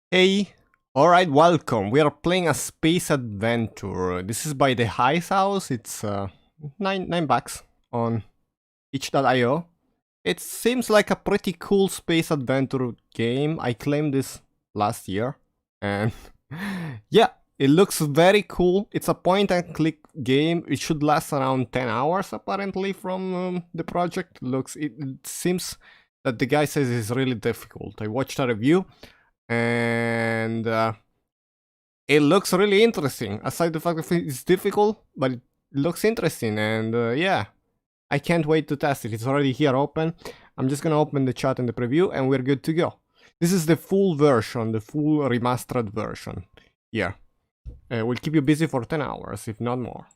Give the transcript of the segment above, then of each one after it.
Hey, alright, welcome. We are playing a space adventure. This is by the Heist House. It's nine bucks on itch.io. It seems like a pretty cool space adventure game. I claimed this last year, and yeah, it looks very cool. It's a point and click game. It should last around 10 hours apparently from the project. It seems that the guy says it's really difficult. I watched a review and it looks really interesting. Aside the fact that it's difficult, but it looks interesting, and yeah, I can't wait to test it. It's already here open. I'm just gonna open the chat and the preview, and we're good to go. This is the full version, the full remastered version. Yeah, will keep you busy for 10 hours, if not more.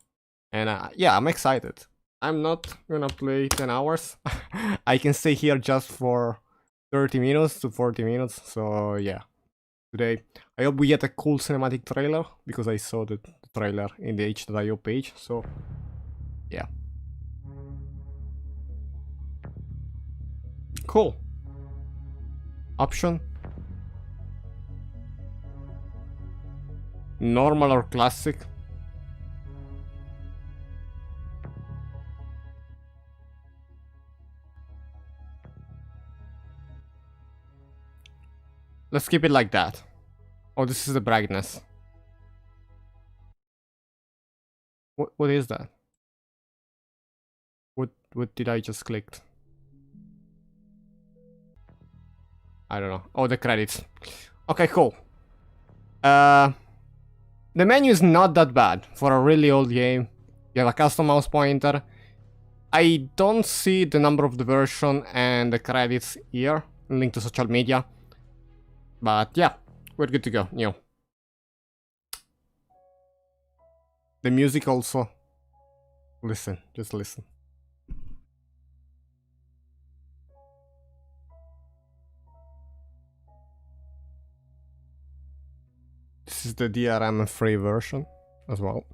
And yeah, I'm excited. I'm not gonna play 10 hours. I can stay here just for 30 minutes to 40 minutes, so yeah. Today, I hope we get a cool cinematic trailer, because I saw the trailer in the H.io page, so yeah. Cool. Option. Normal or classic? Let's keep it like that. Oh, this is the brightness. What is that? What did I just click? I don't know. Oh, the credits. Okay, cool. The menu is not that bad for a really old game. You have a custom mouse pointer. I don't see the number of the version and the credits here. Link to social media. But yeah, we're good to go. New. The music also. Listen, just listen. This is the DRM free version as well.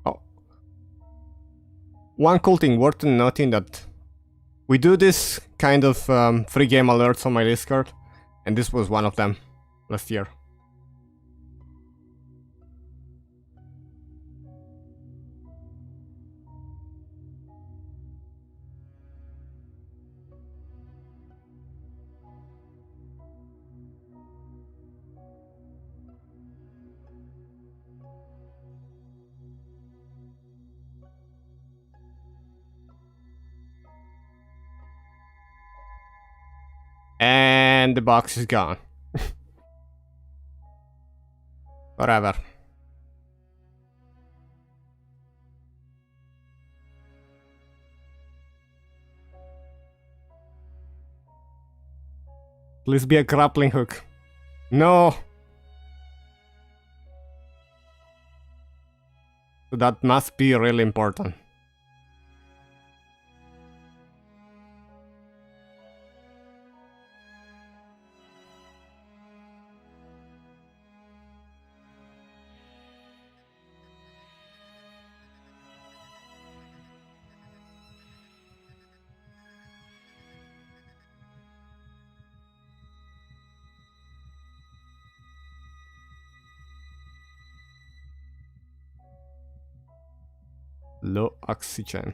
Oh. One cool thing worth noting that we do this kind of free game alerts on my Discord, and this was one of them last year. And the box is gone. Whatever. Please be a grappling hook. No! So that must be really important. Low oxygen.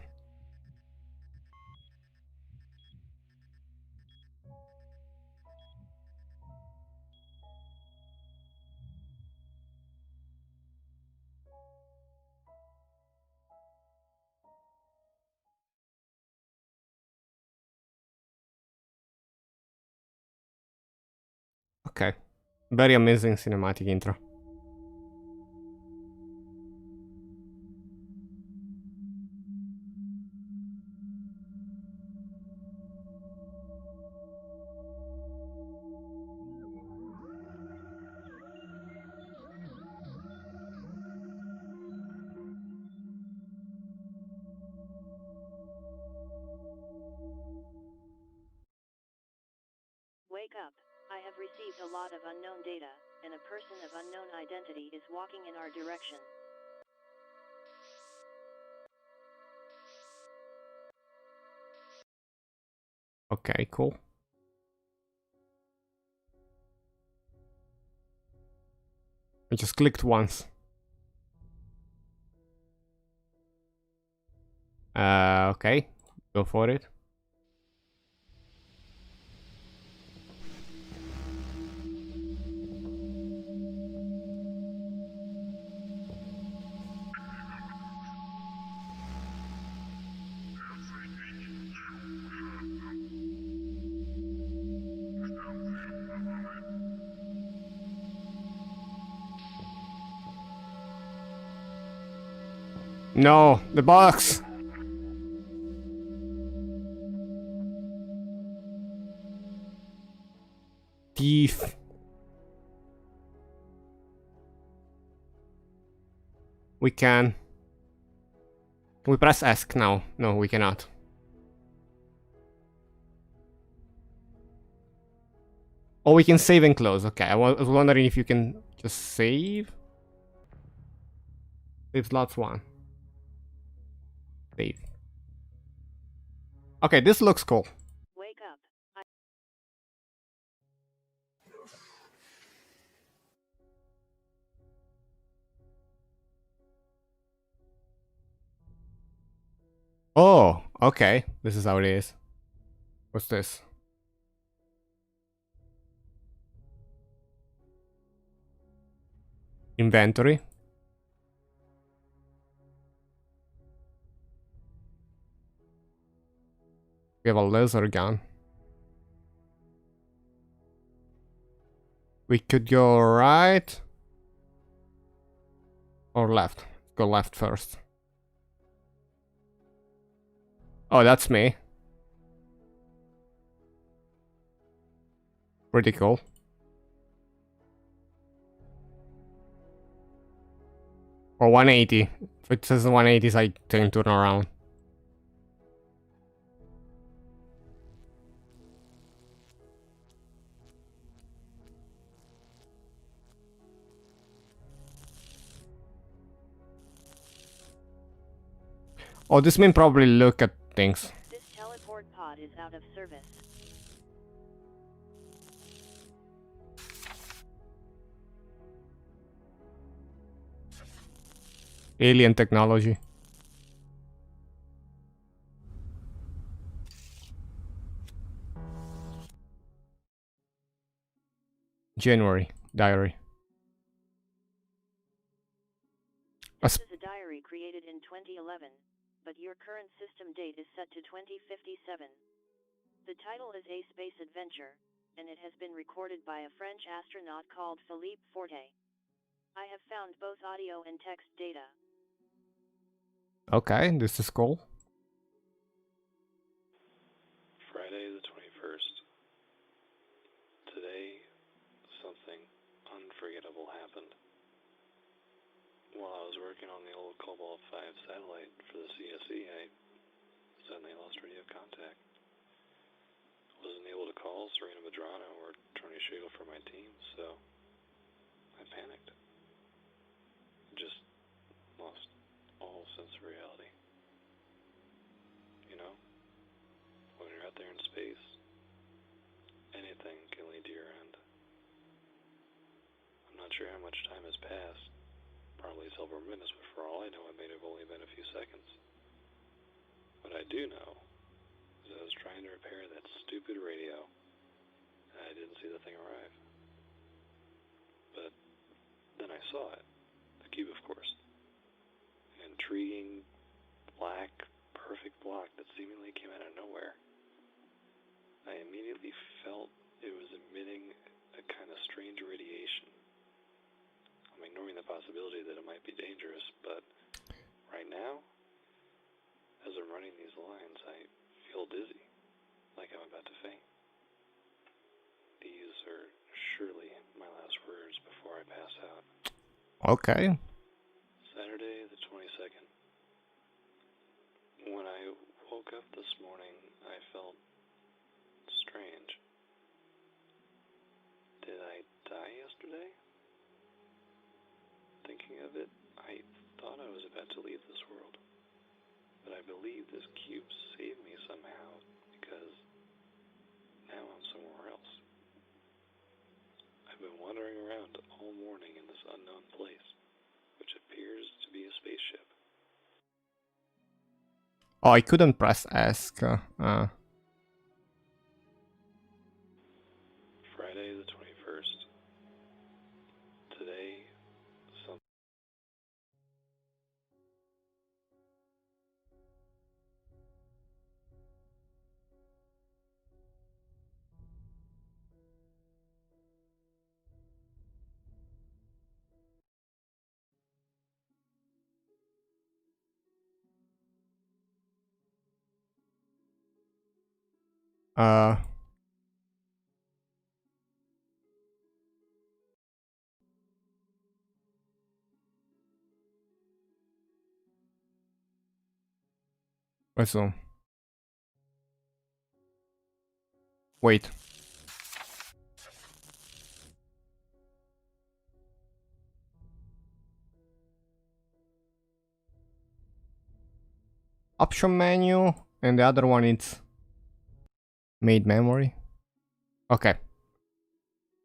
Okay. Very amazing cinematic intro. Wake up. I have received a lot of unknown data, and a person of unknown identity is walking in our direction. Okay, cool. I just clicked once. Okay, go for it. No, the box! Thief. We can. Can we press ask now? No, we cannot. Oh, we can save and close. Okay, I was wondering if you can just save. Save slots 1. Save. Okay, this looks cool. Wake up. Oh, okay. This is how it is. What's this? Inventory. We have a laser gun. We could go right or left. Go left first. Oh, that's me. Pretty cool. Or 180. If it says 180, I can turn around. Oh, this means probably look at things. This teleport pod is out of service. Alien technology. January. Diary. This is a diary created in 2011, but your current system date is set to 2057. The title is A Space Adventure, and it has been recorded by a French astronaut called Philippe Forte. I have found both audio and text data. Okay, this is cool. Friday the 21st. Today, something unforgettable happened. While I was working on the old Cobalt 5 satellite for the CSE, I suddenly lost radio contact. Wasn't able to call Serena Madrano or Tony Shiegel for my team, so I panicked. Just lost all sense of reality. You know, when you're out there in space, anything can lead to your end. I'm not sure how much time has passed. Probably several minutes, but for all I know, it may have only been a few seconds. What I do know is I was trying to repair that stupid radio, and I didn't see the thing arrive. But then I saw it. The cube, of course. An intriguing, black, perfect block that seemingly came out of nowhere. I immediately felt it was emitting a kind of strange radiation. I'm ignoring the possibility that it might be dangerous, but right now, as I'm running these lines, I feel dizzy, like I'm about to faint. These are surely my last words before I pass out. Okay. Saturday the 22nd. When I woke up this morning, I felt strange. Did I die yesterday? Thinking of it, I thought I was about to leave this world. But I believe this cube saved me somehow, because Oh, I couldn't press ask. Friday the 21st. Today, some... Uh, so wait. Option menu, and the other one is made memory. Okay.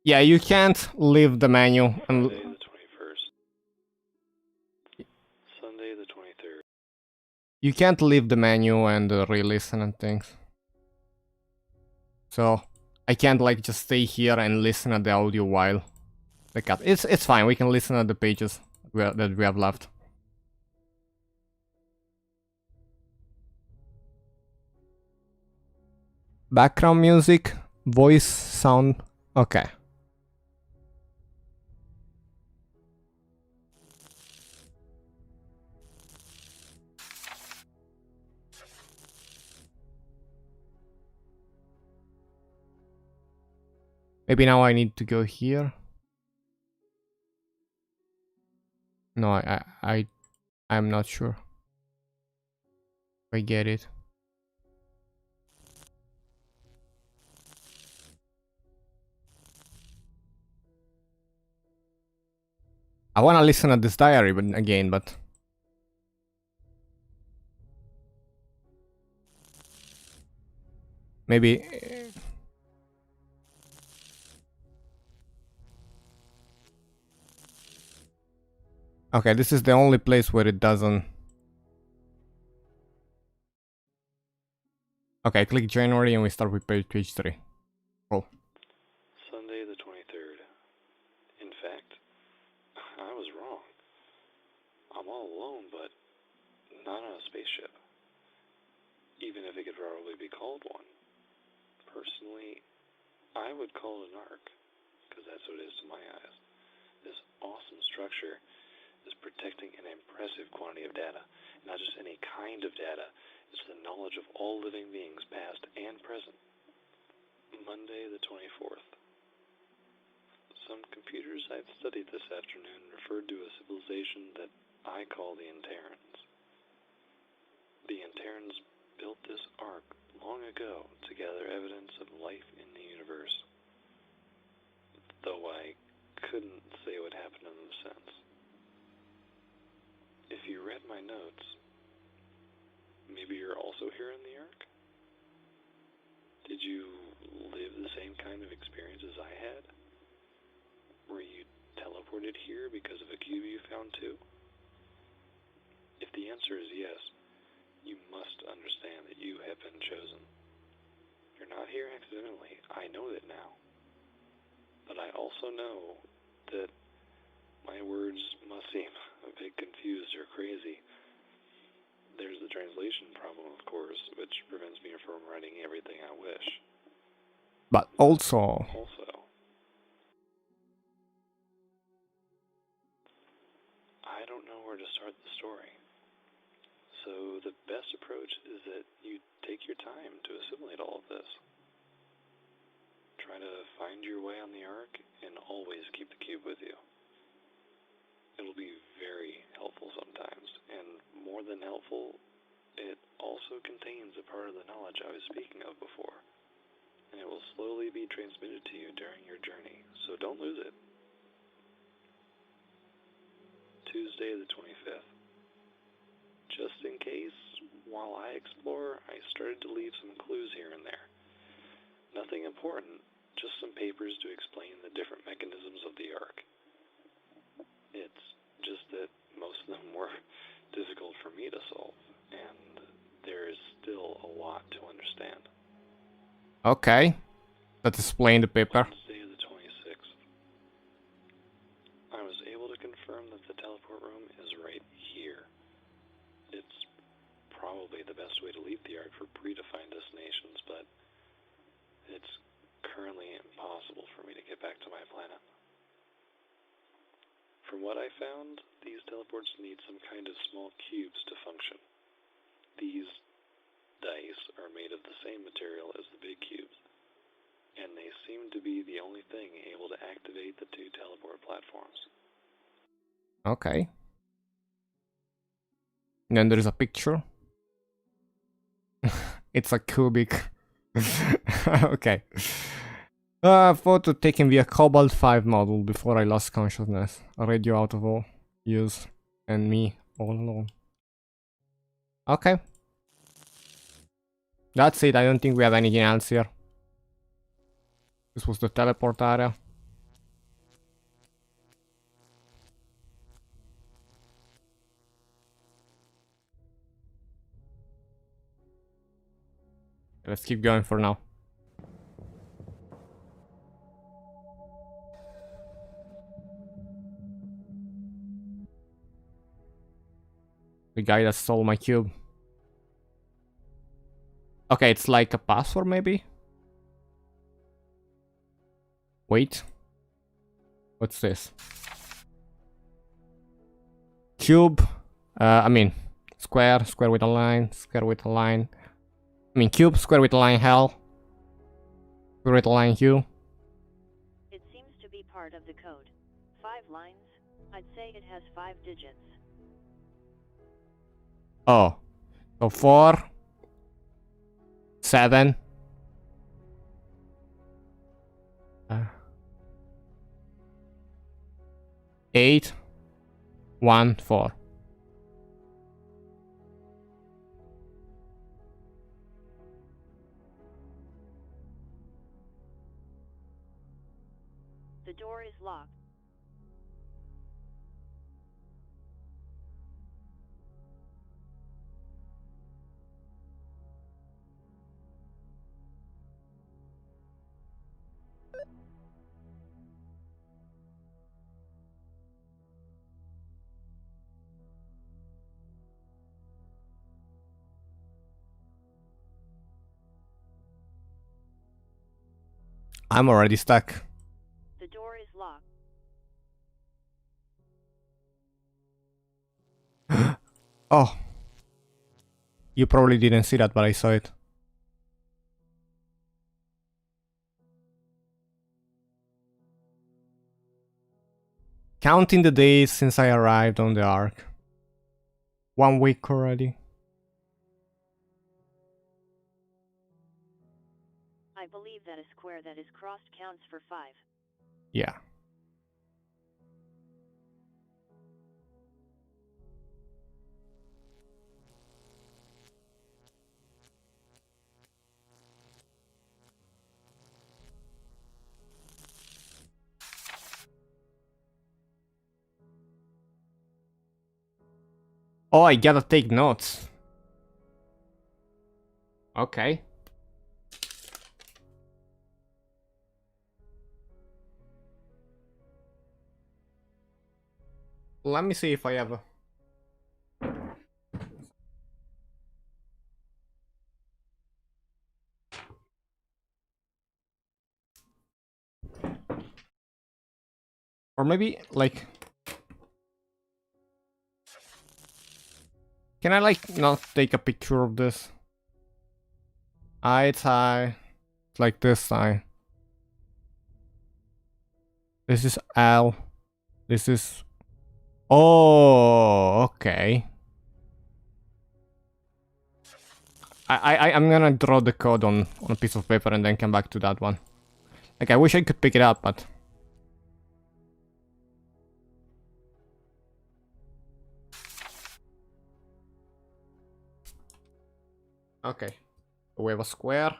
Yeah, you can't leave the menu and Friday the 21st. Sunday the 23rd. you can't leave the menu and re-listen and things. So I can't like just stay here and listen at the audio while the cut. It's fine. We can listen at the pages that we have left. Background music, voice, sound. Okay. Maybe now I need to go here. No, I'm not sure. I get it. I wanna listen at this diary, but again, but maybe. Okay, this is the only place where it doesn't. Okay, click January and we start with page 3. Cool. Sunday the 23rd. In fact, I was wrong. I'm all alone, but not on a spaceship. Even if it could probably be called one. Personally, I would call it an ark, because that's what it is to my eyes. This awesome structure is protecting an impressive quantity of data. Not just any kind of data, it's the knowledge of all living beings, past and present. Monday the 24th. Some computers I've studied this afternoon referred to a civilization that I call the Interrans. The Interrans built this ark long ago to gather evidence of life in the universe, though I couldn't say what happened in the sense. If you read my notes, maybe you're also here in the ark? Did you live the same kind of experience as I had? Were you teleported here because of a cube you found too? If the answer is yes, you must understand that you have been chosen. You're not here accidentally. I know that now. But I also know that my words must seem a bit confused or crazy. There's the translation problem, of course, which prevents me from writing everything I wish. But also... I don't know where to start the story. So the best approach is that you take your time to assimilate all of this. Try to find your way on the ark and always keep the cube with you. It'll be very helpful sometimes, and more than helpful, it also contains a part of the knowledge I was speaking of before, and it will slowly be transmitted to you during your journey, so don't lose it. Tuesday the 25th. Just in case, while I explore, I started to leave some clues here and there. Nothing important, just some papers to explain the different mechanisms of the ark. It's just that most of them were difficult for me to solve, and there's stand. Okay. Let's explain the paper. Wednesday the 26th. I was able to confirm that the teleport room is right here. It's probably the best way to leave the Ark for predefined destinations, but it's currently impossible for me to get back to my planet. From what I found, these teleports need some kind of small cubes to function. These dice are made of the same material as the big cubes, and they seem to be the only thing able to activate the two teleport platforms. Okay. And then there's a picture. It's a cubic. Okay. Photo taken via Cobalt 5 model before I lost consciousness. A radio out of all use. And me all alone. Okay. That's it. I don't think we have anything else here. This was the teleport area. Let's keep going for now. The guy that stole my cube. Okay, it's like a password maybe? Wait. What's this? Cube. I mean, square, square with a line, square with a line. I mean, cube, square with a line, hell. Square with a line, hue. It seems to be part of the code. 5 lines. I'd say it has 5 digits. Oh. So 4. 7. 8. 1, 4. The door is locked. I'm already stuck. The door is locked. Oh. You probably didn't see that, but I saw it. Counting the days since I arrived on the Ark. 1 week already. I believe that a square that is crossed counts for 5. Yeah. Oh, I gotta take notes. Okay. Let me see if I have a... Or maybe, like... Can I, like, not take a picture of this? It's like this side. This is L. This is... Oh, okay. I'm gonna draw the code on a piece of paper and then come back to that one. Like, I wish I could pick it up, but... Okay. We have a square.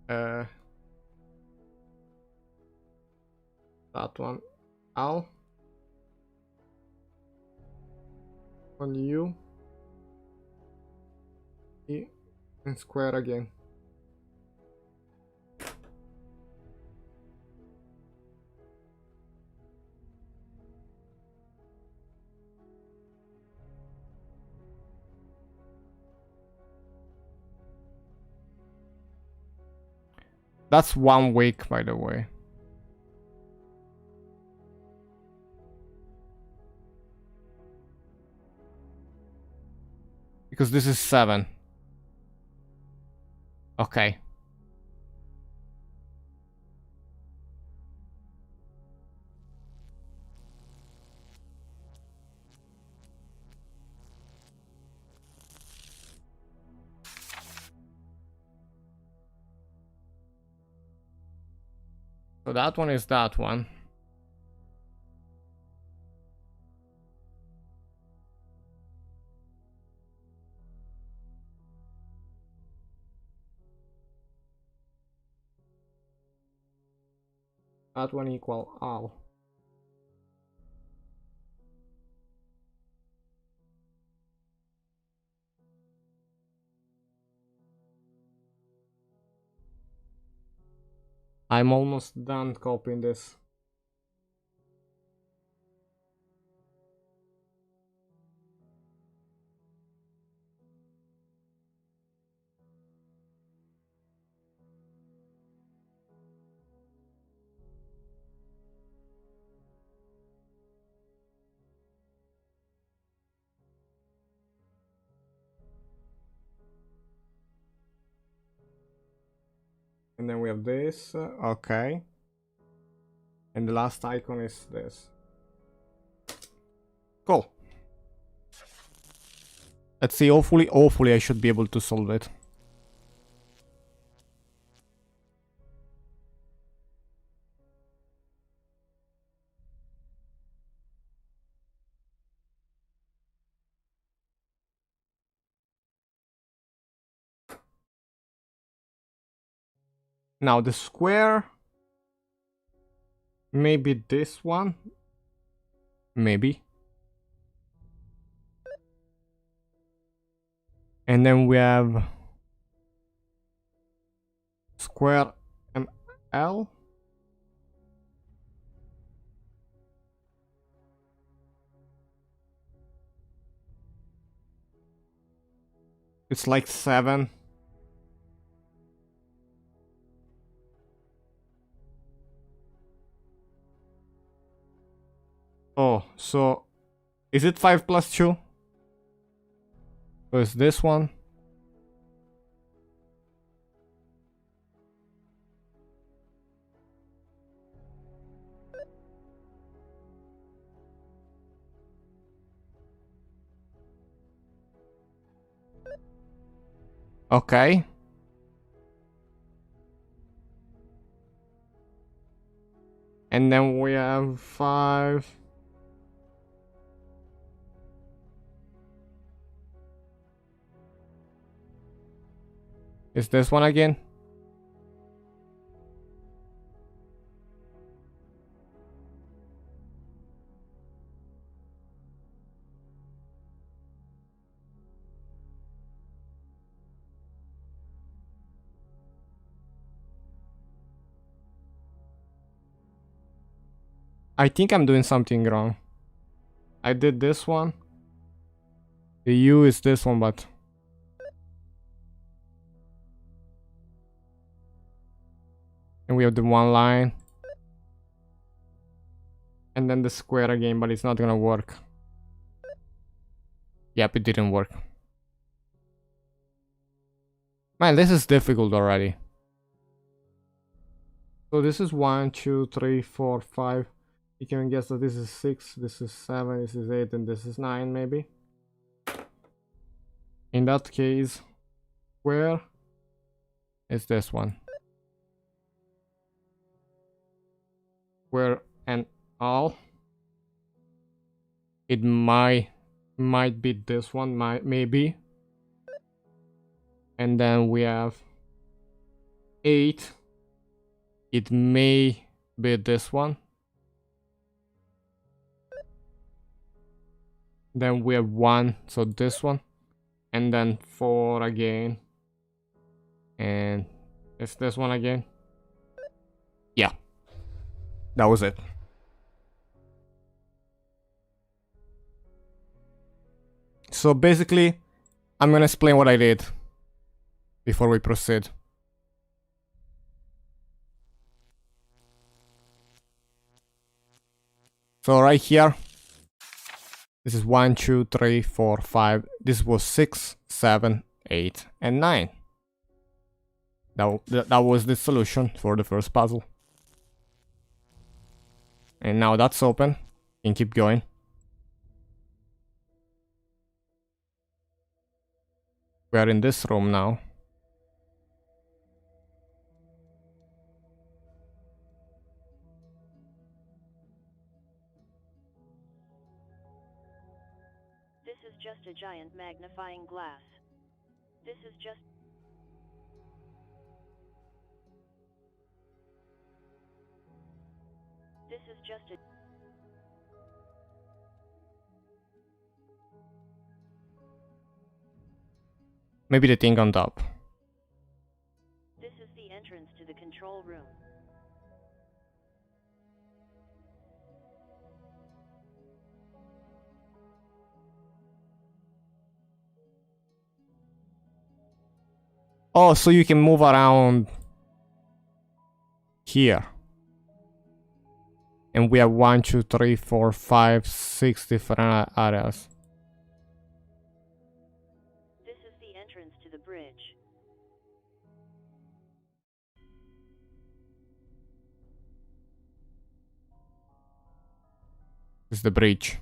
That one. L. On U. E. And square again. That's 1 week, by the way. Because this is 7. Okay. So that one is that one. That one equal all. I'm almost done copying this. And then we have this, okay. And the last icon is this. Cool. Let's see, hopefully I should be able to solve it. Now the square, maybe this one, maybe. And then we have square and L. It's like 7. Oh, so is it 5 plus 2? So it's this one. Okay. And then we have 5. Is this one again? I think I'm doing something wrong. I did this one. The U is this one, but... And we have the one line. And then the square again, but it's not gonna work. Yep, it didn't work. Man, this is difficult already. So this is 1, 2, 3, 4, 5. You can guess that this is 6, this is 7, this is 8, and this is 9 maybe. In that case, where is this one? Where and all? It might be this one, maybe. And then we have 8. It may be this one. Then we have 1, so this one. And then 4 again. And it's this one again. Yeah, that was it. So basically, I'm gonna explain what I did before we proceed. So right here, this is 1, 2, 3, 4, 5. This was 6, 7, 8, and 9. That was the solution for the first puzzle. And now that's open. You can keep going. We are in this room now. This is just a giant magnifying glass. This is just... This is just a... Maybe the thing on top. This is the entrance to the control room. Oh, so you can move around here. And we have 1, 2, 3, 4, 5, 6 different areas. This is the entrance to the bridge. This is the bridge.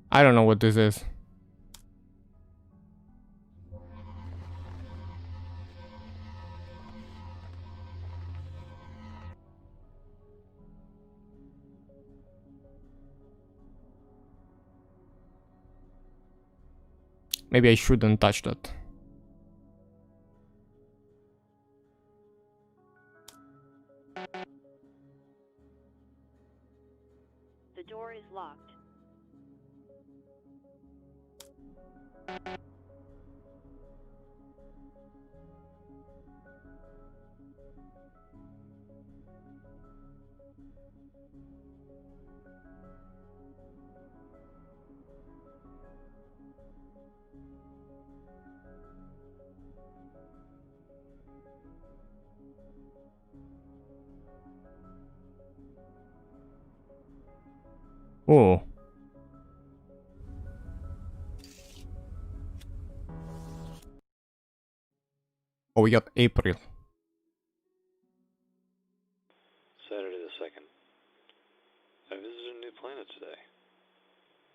I don't know what this is. Maybe I shouldn't touch that. The door is locked. Oh. Oh, we got April. Saturday the 2nd. I visited a new planet today.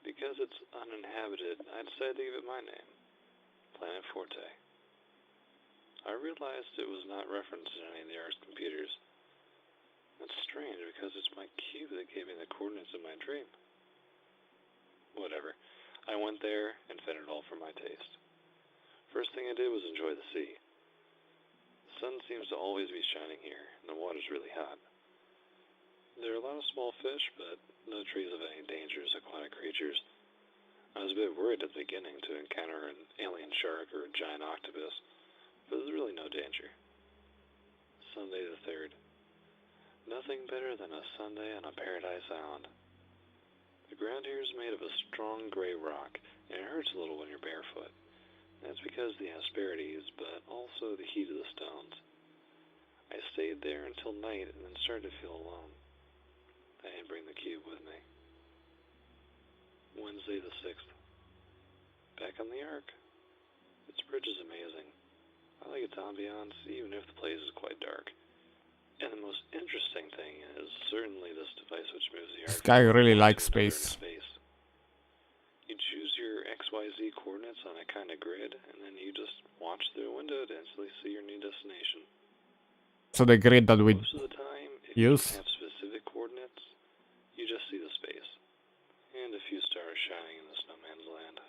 Because it's uninhabited, I decided to give it my name, Planet Forte. I realized it was not referenced in any of the Earth's computers. That's strange because it's my cube that gave me the coordinates of my dream. Whatever. I went there and fed it all for my taste. First thing I did was enjoy the sea. The sun seems to always be shining here, and the water's really hot. There are a lot of small fish, but no trace of any dangerous aquatic creatures. I was a bit worried at the beginning to encounter an alien shark or a giant octopus, but there's really no danger. Sunday the 3rd. Nothing better than a Sunday on a paradise island. The ground here is made of a strong gray rock, and it hurts a little when you're barefoot. That's because of the asperities, but also the heat of the stones. I stayed there until night and then started to feel alone. I didn't bring the cube with me. Wednesday the 6th. Back on the Ark. Its bridge is amazing. I like its ambiance, even if the place is quite dark. And the most interesting thing is certainly this device which moves the Ark. This guy really likes space. You choose your XYZ coordinates on a kind of grid, and then you just watch through a window to instantly see your new destination. So the grid that we Most of the time, if use you have specific coordinates, you just see the space. And And a few stars shining in the snowman's land.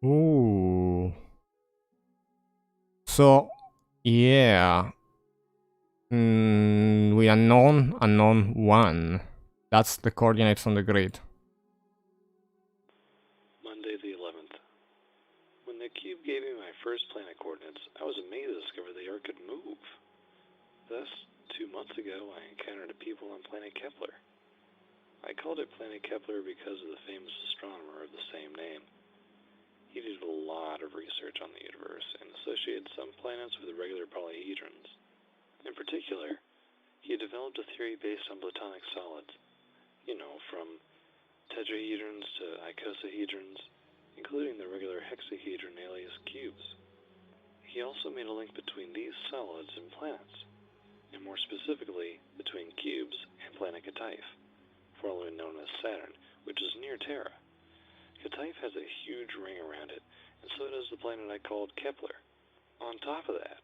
Ooh. So, yeah. We unknown 1. That's the coordinates on the grid. Monday the 11th. When the cube gave me my first planet coordinates, I was amazed to discover the Earth could move. Thus, 2 months ago, I encountered a people on planet Kepler. I called it planet Kepler because of the famous astronomer of the same name. He did a lot of research on the universe and associated some planets with regular polyhedrons. In particular, he developed a theory based on platonic solids, from tetrahedrons to icosahedrons, including the regular hexahedron alias cubes. He also made a link between these solids and planets, and more specifically, between cubes and planet Kataif, formerly known as Saturn, which is near Terra. Kataif has a huge ring around it, and so does the planet I called Kepler. On top of that,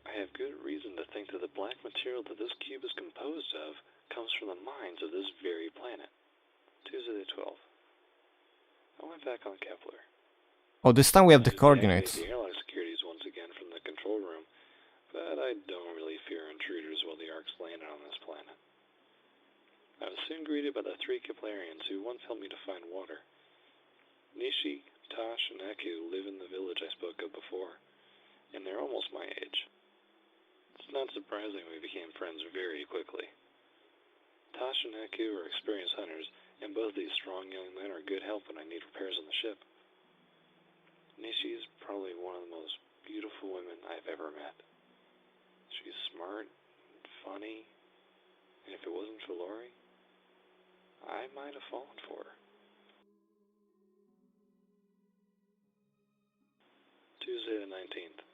I have good reason to think that the black material that this cube is composed of comes from the mines of this very planet. Tuesday the 12th. I went back on Kepler. Oh, this time we have the I coordinates. deactivated the airlock securities once again from the control room, but I don't really fear intruders while the Ark's landed on this planet. I was soon greeted by the 3 Keplerians who once helped me to find water. Nishi, Tosh, and Aku live in the village I spoke of before, and they're almost my age. It's not surprising we became friends very quickly. Tosh and Aku are experienced hunters, and both these strong young men are good help when I need repairs on the ship. Nishi is probably one of the most beautiful women I've ever met. She's smart, funny, and if it wasn't for Lori, I might have fallen for her. Tuesday the 19th.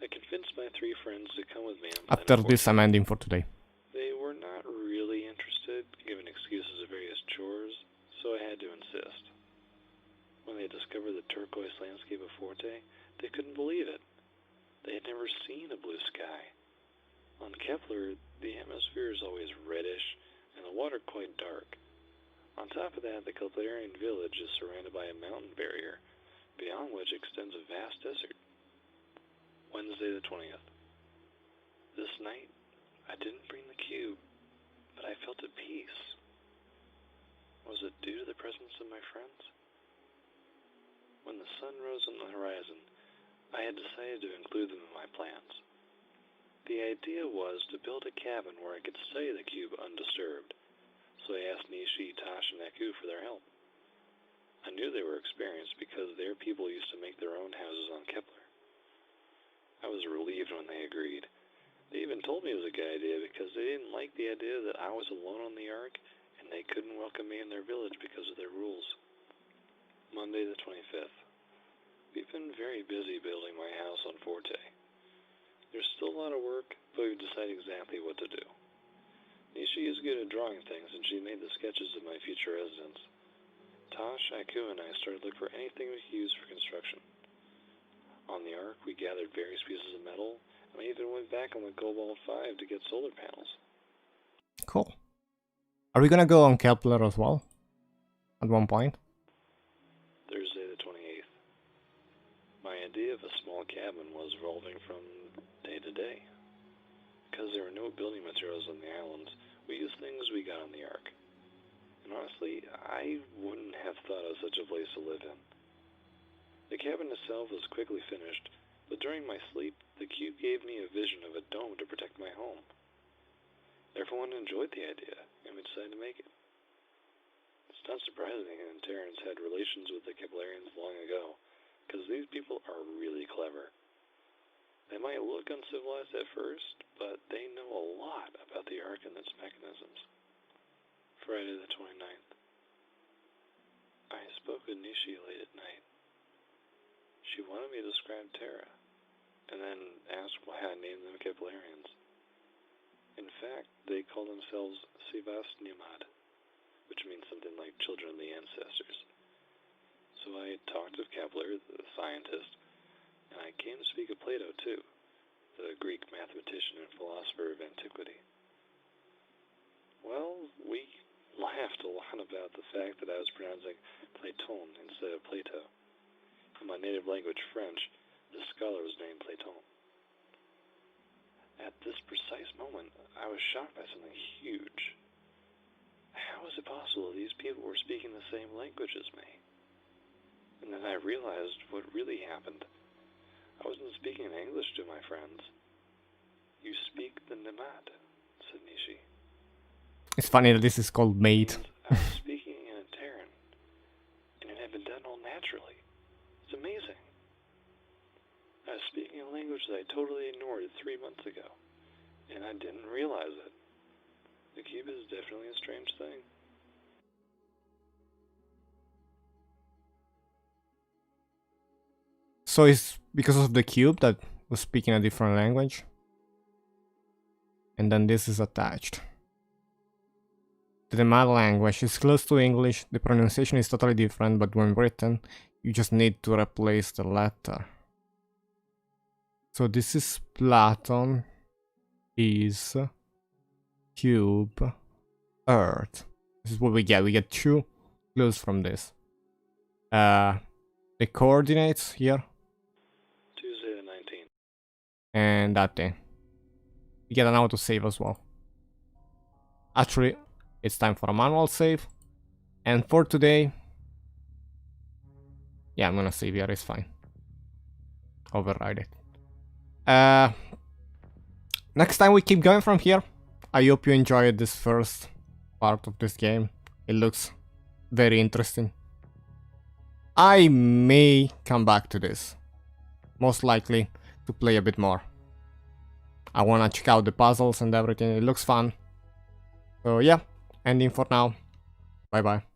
I convinced my 3 friends to come with me on planet After this, 14. I'm ending for today. They were not really interested, given excuses of various chores, so I had to insist. When they discovered the turquoise landscape of Forte, they couldn't believe it. They had never seen a blue sky. On Kepler, the atmosphere is always reddish, and the water quite dark. On top of that, the Keplerian village is surrounded by a mountain barrier, beyond which extends a vast desert. Wednesday the 20th. This night, I didn't bring the cube, but I felt at peace. Was it due to the presence of my friends? When the sun rose on the horizon, I had decided to include them in my plans. The idea was to build a cabin where I could study the cube undisturbed, so I asked Nishi, Tosh, and Aku for their help. I knew they were experienced because their people used to make their own houses on Kepler. I was relieved when they agreed. They even told me it was a good idea because they didn't like the idea that I was alone on the Ark and they couldn't welcome me in their village because of their rules. Monday the 25th. We've been very busy building my house on Forte. There's still a lot of work, but we've decided exactly what to do. Nishi is good at drawing things and she made the sketches of my future residence. Tosh, Aku, and I started looking for anything we could use for construction. On the Ark, we gathered various pieces of metal, and I even went back on the Cobalt 5 to get solar panels. Cool. Are we gonna go on Kepler as well? At one point? Thursday the 28th. My idea of a small cabin was evolving from day to day. Because there were no building materials on the islands, we used things we got on the Ark. And honestly, I wouldn't have thought of such a place to live in. The cabin itself was quickly finished, but during my sleep, the cube gave me a vision of a dome to protect my home. Everyone enjoyed the idea, and we decided to make it. It's not surprising that Terrans had relations with the Keplerians long ago, because these people are really clever. They might look uncivilized at first, but they know a lot about the Ark and its mechanisms. Friday the 29th. I spoke with Nishi late at night. She wanted me to describe Terra, and then asked why I named them Keplerians. In fact, they call themselves Sivasnyamad, which means something like children of the ancestors. So I talked with Kepler, the scientist, and I came to speak of Plato too, the Greek mathematician and philosopher of antiquity. Well, we on about the fact that I was pronouncing Platon instead of Plato. In my native language, French, the scholar was named Platon. At this precise moment, I was shocked by something huge. How is it possible these people were speaking the same language as me? And then I realized what really happened. I wasn't speaking in English to my friends. You speak the Nemad, said Nishi. It's funny that this is called Mate. I was speaking in a Terran, and it had been done all naturally. It's amazing. I was speaking a language that I totally ignored 3 months ago, and I didn't realize it. The cube is definitely a strange thing. So it's because of the cube that was speaking a different language. And then this is attached. The mad language is close to English, the pronunciation is totally different, but when written, you just need to replace the letter. So this is Platon, is, cube, earth. This is what we get. We get 2 clues from this. The coordinates here. Tuesday the 19th. And that thing. We get an auto save as well. Actually, it's time for a manual save. And for today, yeah, I'm gonna save here, it's fine. Override it. Next time we keep going from here. I hope you enjoyed this first part of this game. It looks very interesting. I may come back to this. Most likely to play a bit more. I wanna check out the puzzles and everything, it looks fun. So yeah, ending for now. Bye bye.